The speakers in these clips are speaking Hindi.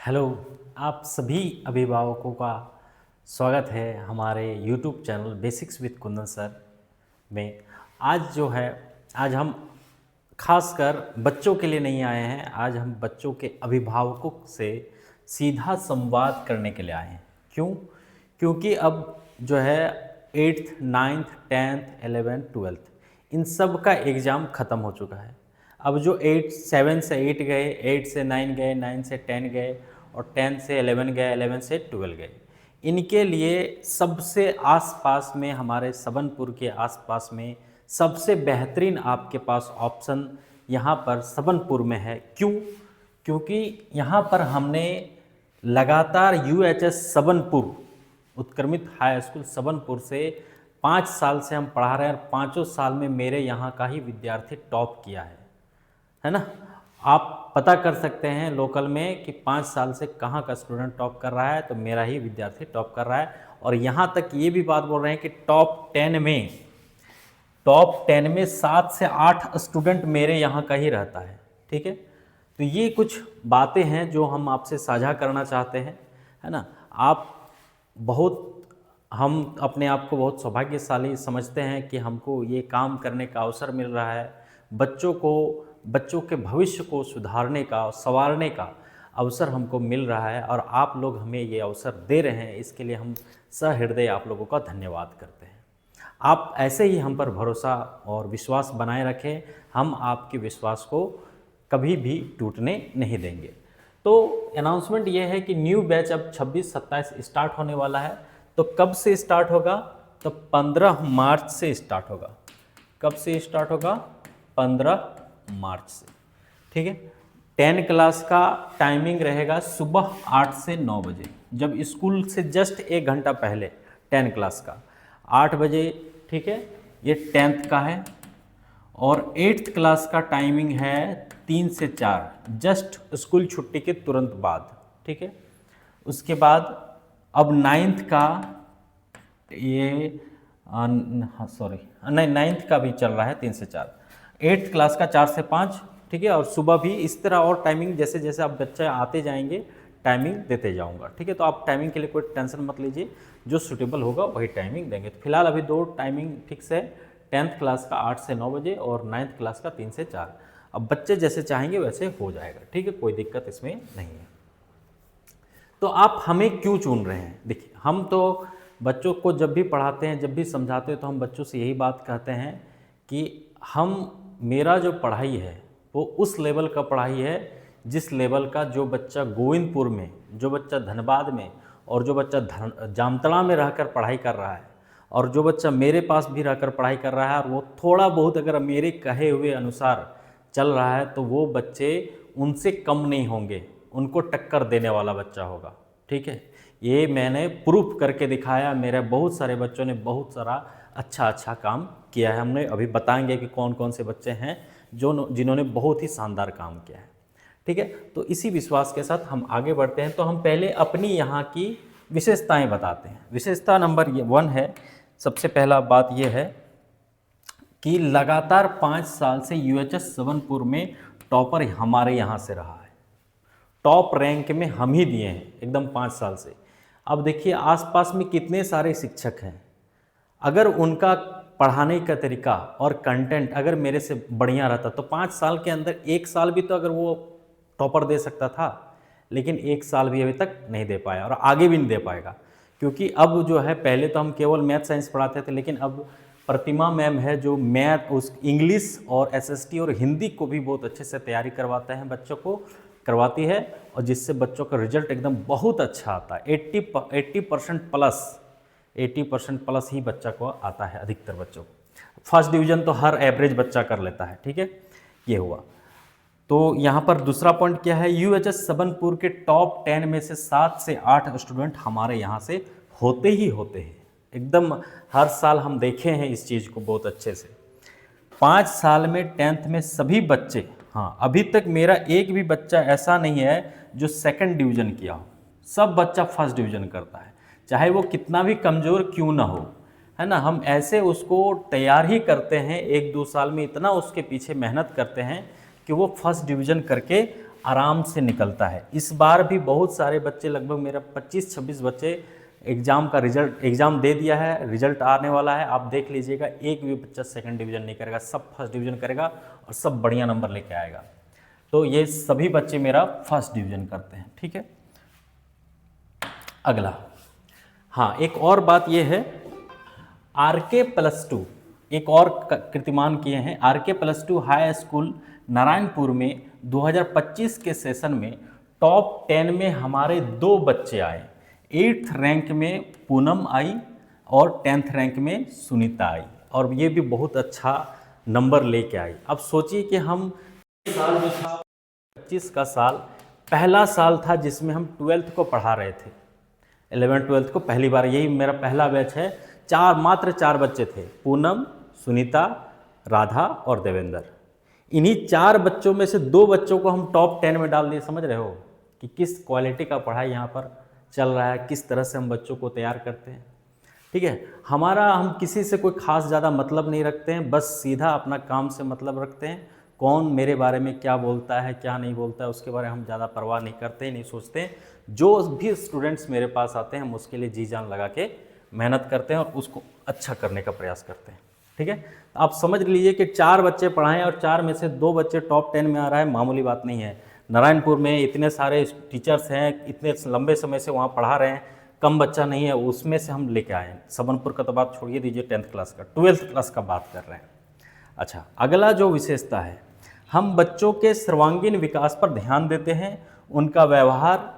हेलो। आप सभी अभिभावकों का स्वागत है हमारे YouTube channel basics with Kundan sir में। आज जो है, आज हम खासकर बच्चों के लिए नहीं आए हैं। आज हम बच्चों के अभिभावकों से सीधा संवाद करने के लिए आए हैं। क्यों? क्योंकि अब जो है 8th 9th 10th 11th 12th इन सब का एग्ज़ाम ख़त्म हो चुका है। अब जो 7 से 8 गए, 8 से 9 गए, 9 से 10 गए और 10 से 11 गए, 11 से 12 गए, इनके लिए सबसे आसपास में, हमारे सबनपुर के आसपास में सबसे बेहतरीन आपके पास ऑप्शन यहाँ पर सबनपुर में है। क्यों? क्योंकि यहाँ पर हमने लगातार UHS सबनपुर, उत्क्रमित हाई स्कूल सबनपुर से 5 साल से हम पढ़ा रहे हैं और 5 साल में मेरे यहाँ का ही विद्यार्थी टॉप किया है ना। आप पता कर सकते हैं लोकल में कि 5 साल से कहाँ का स्टूडेंट टॉप कर रहा है, तो मेरा ही विद्यार्थी टॉप कर रहा है। और यहाँ तक ये भी बात बोल रहे हैं कि टॉप 10 में 7 से 8 स्टूडेंट मेरे यहाँ का ही रहता है। ठीक है, तो ये कुछ बातें हैं जो हम आपसे साझा करना चाहते हैं, है ना। हम अपने आप को बहुत सौभाग्यशाली समझते हैं कि हमको ये काम करने का अवसर मिल रहा है। बच्चों के भविष्य को सुधारने का, संवारने का अवसर हमको मिल रहा है और आप लोग हमें ये अवसर दे रहे हैं। इसके लिए हम सहृदय आप लोगों का धन्यवाद करते हैं। आप ऐसे ही हम पर भरोसा और विश्वास बनाए रखें। हम आपके विश्वास को कभी भी टूटने नहीं देंगे। तो अनाउंसमेंट ये है कि न्यू बैच अब 26-27 स्टार्ट होने वाला है। तो कब से स्टार्ट होगा? तो 15 मार्च से स्टार्ट होगा। कब से स्टार्ट होगा? 15 मार्च से। ठीक है, 10 क्लास का टाइमिंग रहेगा सुबह 8 से 9 बजे, जब स्कूल से जस्ट 1 घंटा पहले 10 क्लास का 8 बजे। ठीक है, ये 10th का है। और 8th क्लास का टाइमिंग है 3 से 4, जस्ट स्कूल छुट्टी के तुरंत बाद। ठीक है, उसके बाद अब 9th का ये नहीं, 9th का भी चल रहा है 3 से 4। 8th क्लास का 4 से 5। ठीक है, और सुबह भी इस तरह और टाइमिंग जैसे जैसे आप बच्चे आते जाएंगे टाइमिंग देते जाऊंगा। ठीक है, तो आप टाइमिंग के लिए कोई टेंशन मत लीजिए, जो सूटेबल होगा वही टाइमिंग देंगे। तो फिलहाल अभी 2 टाइमिंग फिक्स है, 10th क्लास का 8 से 9 बजे और 9th क्लास का 3 से 4। अब बच्चे जैसे चाहेंगे वैसे हो जाएगा। ठीक है, कोई दिक्कत इसमें नहीं है। तो आप हमें क्यों चुन रहे हैं? देखिए, हम तो बच्चों को जब भी पढ़ाते हैं, जब भी समझाते हैं, तो हम बच्चों से यही बात कहते हैं कि मेरा जो पढ़ाई है वो उस लेवल का पढ़ाई है जिस लेवल का जो बच्चा गोविंदपुर में, जो बच्चा धनबाद में और जो बच्चा जामतड़ा में रहकर पढ़ाई कर रहा है और जो बच्चा मेरे पास भी रहकर पढ़ाई कर रहा है और वो थोड़ा बहुत अगर मेरे कहे हुए अनुसार चल रहा है, तो वो बच्चे उनसे कम नहीं होंगे, उनको टक्कर देने वाला बच्चा होगा। ठीक है, ये मैंने प्रूफ करके दिखाया। मेरे बहुत सारे बच्चों ने बहुत सारा अच्छा काम किया है। हमने अभी बताएंगे कि कौन कौन से बच्चे हैं जिन्होंने बहुत ही शानदार काम किया है। ठीक है, तो इसी विश्वास के साथ हम आगे बढ़ते हैं। तो हम पहले अपनी यहाँ की विशेषताएं बताते हैं। विशेषता नंबर 1 है, सबसे पहला बात यह है कि लगातार 5 साल से UHS सबनपुर में टॉपर हमारे यहाँ से रहा है। टॉप रैंक में हम ही दिए हैं एकदम 5 साल से। अब देखिए आसपास में कितने सारे शिक्षक हैं, अगर उनका पढ़ाने का तरीका और कंटेंट अगर मेरे से बढ़िया रहता तो 5 साल के अंदर 1 साल भी तो अगर वो टॉपर दे सकता था, लेकिन 1 साल भी अभी तक नहीं दे पाया और आगे भी नहीं दे पाएगा। क्योंकि अब जो है, पहले तो हम केवल मैथ साइंस पढ़ाते थे, लेकिन अब प्रतिमा मैम है जो मैथ, उस इंग्लिश और SST और हिंदी को भी बहुत अच्छे से तैयारी करवाते हैं, बच्चों को करवाती है, और जिससे बच्चों का रिजल्ट एकदम बहुत अच्छा आता है। 80% प्लस ही बच्चा को आता है, अधिकतर बच्चों को। फर्स्ट डिवीज़न तो हर एवरेज बच्चा कर लेता है। ठीक है, ये हुआ। तो यहाँ पर दूसरा पॉइंट क्या है, UHS सबनपुर के टॉप 10 में से 7 से 8 स्टूडेंट हमारे यहाँ से होते ही होते हैं। एकदम हर साल हम देखे हैं इस चीज़ को बहुत अच्छे से। 5 साल में 10th में सभी बच्चे, हाँ, अभी तक मेरा एक भी बच्चा ऐसा नहीं है जो 2nd डिवीज़न किया हो। सब बच्चा फर्स्ट डिवीज़न करता है, चाहे वो कितना भी कमज़ोर क्यों ना हो, है ना। हम ऐसे उसको तैयार ही करते हैं, 1-2 साल में इतना उसके पीछे मेहनत करते हैं कि वो फर्स्ट डिवीज़न करके आराम से निकलता है। इस बार भी बहुत सारे बच्चे, लगभग मेरा 25-26 बच्चे एग्ज़ाम दे दिया है, रिजल्ट आने वाला है। आप देख लीजिएगा, एक भी बच्चा सेकंड डिवीज़न नहीं करेगा, सब फर्स्ट डिवीज़न करेगा और सब बढ़िया नंबर लेके आएगा। तो ये सभी बच्चे मेरा फर्स्ट डिवीज़न करते हैं, ठीक है। अगला, हाँ, एक और बात ये है, RK+2 एक और कीर्तिमान किए हैं। RK+2 हाई स्कूल नारायणपुर में 2025 के सेशन में टॉप 10 में हमारे 2 बच्चे आए। 8th रैंक में पूनम आई और 10th रैंक में सुनीता आई, और ये भी बहुत अच्छा नंबर लेके आई। अब सोचिए कि हम साल जो था 25 का साल पहला साल था जिसमें हम 12th को पढ़ा रहे थे, 11th-12th को पहली बार, यही मेरा पहला बैच है। मात्र 4 बच्चे थे, पूनम, सुनीता, राधा और देवेंद्र। इन्हीं 4 बच्चों में से 2 बच्चों को हम टॉप 10 में डाल दिए। समझ रहे हो कि किस क्वालिटी का पढ़ाई यहाँ पर चल रहा है, किस तरह से हम बच्चों को तैयार करते हैं, ठीक है। हम किसी से कोई खास ज़्यादा मतलब नहीं रखते हैं, बस सीधा अपना काम से मतलब रखते हैं। कौन मेरे बारे में क्या बोलता है, क्या नहीं बोलता है, उसके बारे में हम ज़्यादा परवाह नहीं करते, नहीं सोचते हैं। जो भी स्टूडेंट्स मेरे पास आते हैं, हम उसके लिए जी जान लगा के मेहनत करते हैं और उसको अच्छा करने का प्रयास करते हैं, ठीक है। तो आप समझ लीजिए कि 4 बच्चे पढ़ाएं और 4 में से 2 बच्चे टॉप 10 में आ रहा है, मामूली बात नहीं है। नारायणपुर में इतने सारे टीचर्स हैं, इतने लंबे समय से वहाँ पढ़ा रहे हैं, कम बच्चा नहीं है, उसमें से हम लेके आए हैं। सबनपुर का तो बात छोड़िए दीजिए, 10th क्लास का, 12th क्लास का बात कर रहे हैं। अच्छा, अगला जो विशेषता है, हम बच्चों के सर्वांगीण विकास पर ध्यान देते हैं। उनका व्यवहार,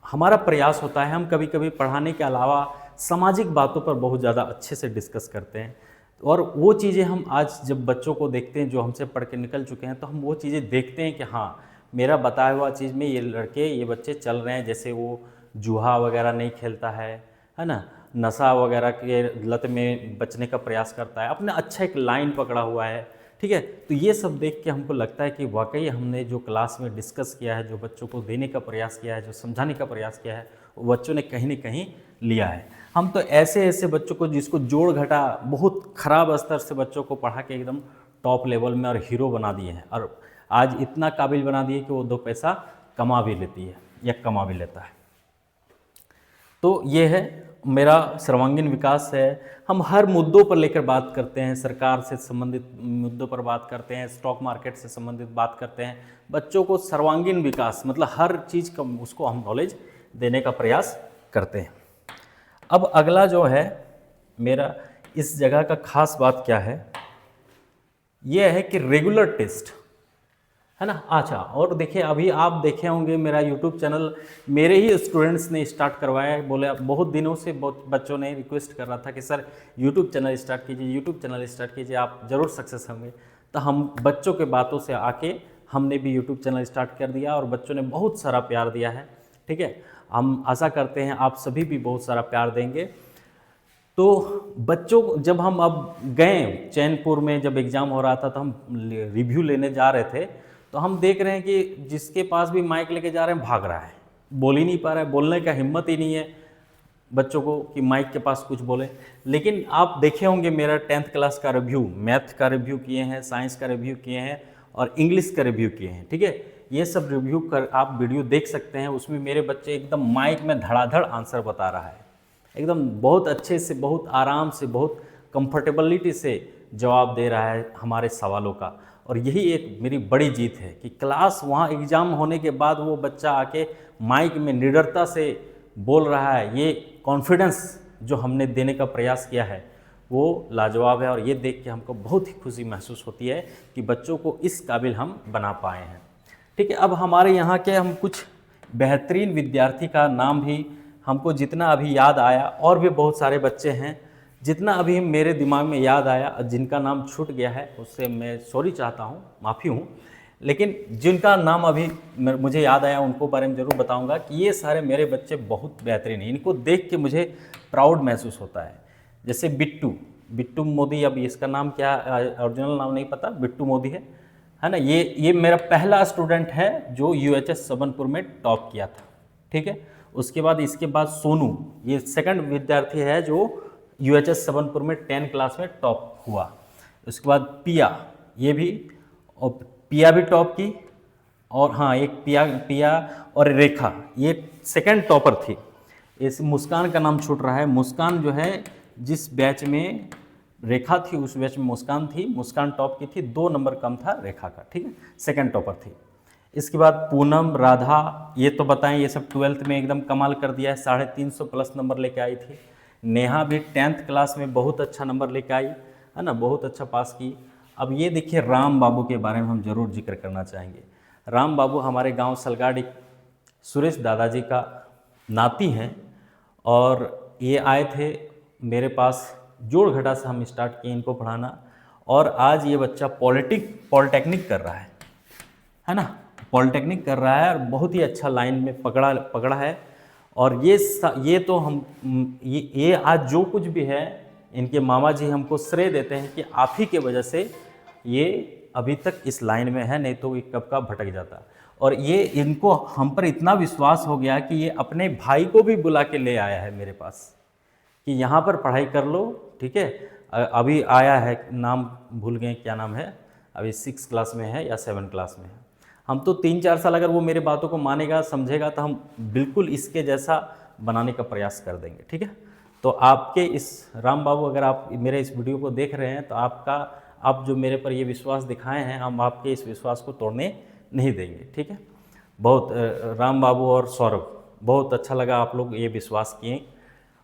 हमारा प्रयास होता है, हम कभी कभी पढ़ाने के अलावा सामाजिक बातों पर बहुत ज़्यादा अच्छे से डिस्कस करते हैं, और वो चीज़ें हम आज जब बच्चों को देखते हैं जो हमसे पढ़ के निकल चुके हैं, तो हम वो चीज़ें देखते हैं कि हाँ, मेरा बताया हुआ चीज़ में ये लड़के, ये बच्चे चल रहे हैं। जैसे वो जुआ वगैरह नहीं खेलता है ना, नशा वगैरह के लत में बचने का प्रयास करता है, अपना अच्छा एक लाइन पकड़ा हुआ है, ठीक है। तो ये सब देख के हमको लगता है कि वाकई हमने जो क्लास में डिस्कस किया है, जो बच्चों को देने का प्रयास किया है, जो समझाने का प्रयास किया है, वो बच्चों ने कहीं ना कहीं लिया है। हम तो ऐसे बच्चों को, जिसको जोड़ घटा बहुत ख़राब स्तर से बच्चों को पढ़ा के एकदम टॉप लेवल में और हीरो बना दिए हैं, और आज इतना काबिल बना दिए कि वो 2 पैसा कमा भी लेती है या कमा भी लेता है। तो ये है मेरा सर्वांगीण विकास है। हम हर मुद्दों पर लेकर बात करते हैं, सरकार से संबंधित मुद्दों पर बात करते हैं, स्टॉक मार्केट से संबंधित बात करते हैं। बच्चों को सर्वांगीण विकास मतलब हर चीज़ का उसको हम नॉलेज देने का प्रयास करते हैं। अब अगला जो है मेरा इस जगह का खास बात क्या है, ये है कि रेगुलर टेस्ट है ना। अच्छा, और देखिए, अभी आप देखे होंगे मेरा यूट्यूब चैनल मेरे ही स्टूडेंट्स ने स्टार्ट करवाया है। बोले बहुत दिनों से बच्चों ने रिक्वेस्ट कर रहा था कि सर यूट्यूब चैनल स्टार्ट कीजिए, यूट्यूब चैनल स्टार्ट कीजिए, आप ज़रूर सक्सेस होंगे। तो हम बच्चों के बातों से आके हमने भी यूट्यूब चैनल स्टार्ट कर दिया और बच्चों ने बहुत सारा प्यार दिया है, ठीक है। हम आशा करते हैं आप सभी भी बहुत सारा प्यार देंगे। तो बच्चों, जब हम अब गए चैनपुर में, जब एग्ज़ाम हो रहा था तो हम रिव्यू लेने जा रहे थे, तो हम देख रहे हैं कि जिसके पास भी माइक लेके जा रहे हैं भाग रहा है, बोल ही नहीं पा रहा है, बोलने का हिम्मत ही नहीं है बच्चों को कि माइक के पास कुछ बोले। लेकिन आप देखे होंगे मेरा 10th क्लास का रिव्यू, मैथ का रिव्यू किए हैं, साइंस का रिव्यू किए हैं और इंग्लिश का रिव्यू किए हैं, ठीक है। ये सब रिव्यू कर आप वीडियो देख सकते हैं। उसमें मेरे बच्चे एकदम माइक में धड़ाधड़ आंसर बता रहा है, एकदम बहुत अच्छे से, बहुत आराम से, बहुत कंफर्टेबिलिटी से जवाब दे रहा है हमारे सवालों का। और यही एक मेरी बड़ी जीत है कि क्लास, वहाँ एग्ज़ाम होने के बाद वो बच्चा आके माइक में निडरता से बोल रहा है। ये कॉन्फिडेंस जो हमने देने का प्रयास किया है वो लाजवाब है, और ये देख के हमको बहुत ही खुशी महसूस होती है कि बच्चों को इस काबिल हम बना पाए हैं, ठीक है। अब हमारे यहाँ के हम कुछ बेहतरीन विद्यार्थी का नाम भी हमको जितना अभी याद आया, और भी बहुत सारे बच्चे हैं जितना अभी मेरे दिमाग में याद आया, जिनका नाम छूट गया है उससे मैं सॉरी चाहता हूँ, माफ़ी हूँ। लेकिन जिनका नाम अभी मुझे याद आया उनको बारे में ज़रूर बताऊँगा कि ये सारे मेरे बच्चे बहुत बेहतरीन हैं। इनको देख के मुझे प्राउड महसूस होता है। जैसे बिट्टू मोदी, अब इसका नाम क्या ओरिजिनल नाम नहीं पता, बिट्टू मोदी है ना। ये मेरा पहला स्टूडेंट है जो UHS सबनपुर में टॉप किया था, ठीक है। उसके बाद इसके बाद सोनू, ये सेकंड विद्यार्थी है जो UHS सबनपुर में 10 क्लास में टॉप हुआ। उसके बाद पिया, ये भी, और पिया भी टॉप की, और हाँ, एक पिया पिया और रेखा, ये सेकंड टॉपर थी। इस मुस्कान का नाम छूट रहा है। मुस्कान जो है, जिस बैच में रेखा थी उस बैच में मुस्कान थी। मुस्कान टॉप की थी, 2 नंबर कम था रेखा का, ठीक है, सेकंड टॉपर थी। इसके बाद पूनम, राधा, ये तो बताएं, ये सब 12th में एकदम कमाल कर दिया है, 350 प्लस नंबर लेके आई थी। नेहा भी 10th क्लास में बहुत अच्छा नंबर लेके आई है ना, बहुत अच्छा पास की। अब ये देखिए, राम बाबू के बारे में हम जरूर जिक्र करना चाहेंगे। राम बाबू हमारे गांव सलगाड़ी सुरेश दादाजी का नाती हैं, और ये आए थे मेरे पास, जोड़घटा से हम स्टार्ट किए इनको पढ़ाना, और आज ये बच्चा पॉलिटेक्निक कर रहा है ना, पॉलिटेक्निक कर रहा है और बहुत ही अच्छा लाइन में पकड़ा है। और ये तो हम ये आज जो कुछ भी है, इनके मामा जी हमको श्रेय देते हैं कि आप ही के वजह से ये अभी तक इस लाइन में है, नहीं तो ये कब का भटक जाता। और ये इनको हम पर इतना विश्वास हो गया कि ये अपने भाई को भी बुला के ले आया है मेरे पास कि यहाँ पर पढ़ाई कर लो, ठीक है। अभी आया है, नाम भूल गए क्या नाम है, अभी 6 क्लास में है या 7 क्लास में है। हम तो 3-4 साल अगर वो मेरे बातों को मानेगा समझेगा तो हम बिल्कुल इसके जैसा बनाने का प्रयास कर देंगे, ठीक है। तो आपके इस राम बाबू, अगर आप मेरे इस वीडियो को देख रहे हैं तो आप जो मेरे पर ये विश्वास दिखाए हैं, हम आपके इस विश्वास को तोड़ने नहीं देंगे, ठीक है। बहुत राम बाबू और सौरभ, बहुत अच्छा लगा आप लोग ये विश्वास किए।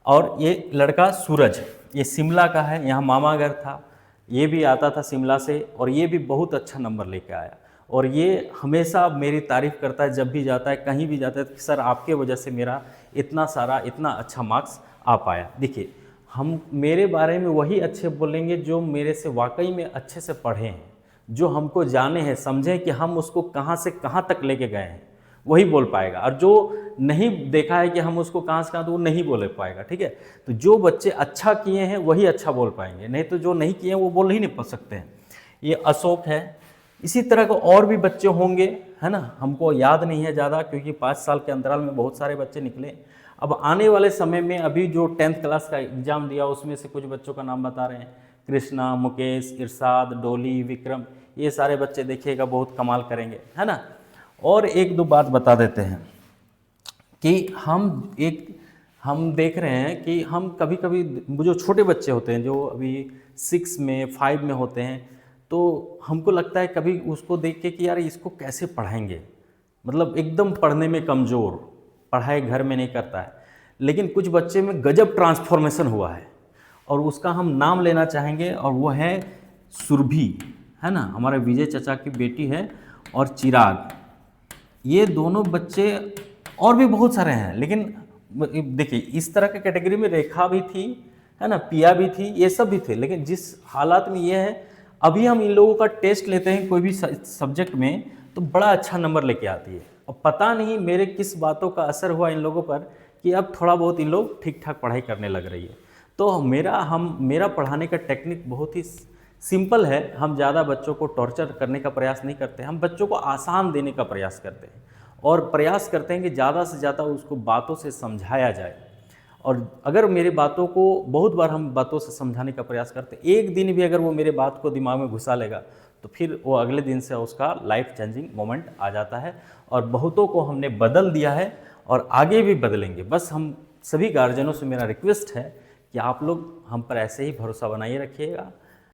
और ये लड़का सूरज, ये शिमला का है, यहाँ मामा घर था, ये भी आता था शिमला से, और ये भी बहुत अच्छा नंबर लेके आया। और ये हमेशा मेरी तारीफ़ करता है, जब भी जाता है, कहीं भी जाता है, कि सर आपके वजह से मेरा इतना अच्छा मार्क्स आ पाया। देखिए, हम मेरे बारे में वही अच्छे बोलेंगे जो मेरे से वाकई में अच्छे से पढ़े हैं, जो हमको जाने हैं, समझें कि हम उसको कहाँ से कहाँ तक लेके गए हैं, वही बोल पाएगा। और जो नहीं देखा है कि हम उसको कहाँ से कहाँ, तो वो नहीं बोल पाएगा, ठीक है। तो जो बच्चे अच्छा किए हैं वही अच्छा बोल पाएंगे, नहीं तो जो नहीं किए हैं वो बोल ही नहीं सकते हैं। ये अशोक है, इसी तरह के और भी बच्चे होंगे, है ना, हमको याद नहीं है ज़्यादा, क्योंकि 5 साल के अंतराल में बहुत सारे बच्चे निकले। अब आने वाले समय में अभी जो 10th क्लास का एग्ज़ाम दिया उसमें से कुछ बच्चों का नाम बता रहे हैं, कृष्णा, मुकेश, इरशाद, डोली, विक्रम, ये सारे बच्चे देखिएगा बहुत कमाल करेंगे, है ना। और 1-2 बात बता देते हैं कि हम देख रहे हैं कि हम कभी कभी जो छोटे बच्चे होते हैं, जो अभी 6 में 5 में होते हैं, तो हमको लगता है कभी उसको देख के कि यार इसको कैसे पढ़ाएंगे, मतलब एकदम पढ़ने में कमज़ोर, पढ़ाई घर में नहीं करता है। लेकिन कुछ बच्चे में गजब ट्रांसफॉर्मेशन हुआ है, और उसका हम नाम लेना चाहेंगे, और वो है सुरभि, है ना, हमारे विजय चाचा की बेटी है, और चिराग। ये दोनों बच्चे, और भी बहुत सारे हैं, लेकिन देखिए इस तरह के कैटेगरी में रेखा भी थी, है ना, पिया भी थी, ये सब भी थे। लेकिन जिस हालात में ये है, अभी हम इन लोगों का टेस्ट लेते हैं कोई भी सब्जेक्ट में, तो बड़ा अच्छा नंबर लेके आती है। अब पता नहीं मेरे किस बातों का असर हुआ इन लोगों पर कि अब थोड़ा बहुत इन लोग ठीक ठाक पढ़ाई करने लग रही है। तो मेरा पढ़ाने का टेक्निक बहुत ही सिंपल है। हम ज़्यादा बच्चों को टॉर्चर करने का प्रयास नहीं करते, हम बच्चों को आसान देने का प्रयास करते हैं, और प्रयास करते हैं कि ज़्यादा से ज़्यादा उसको बातों से समझाया जाए। और अगर मेरे बातों को बहुत बार हम बातों से समझाने का प्रयास करते हैं, एक दिन भी अगर वो मेरे बात को दिमाग में घुसा लेगा, तो फिर वो अगले दिन से उसका लाइफ चेंजिंग मोमेंट आ जाता है। और बहुतों को हमने बदल दिया है, और आगे भी बदलेंगे। बस हम सभी गार्जियनों से मेरा रिक्वेस्ट है कि आप लोग हम पर ऐसे ही भरोसा बनाइए रखिएगा,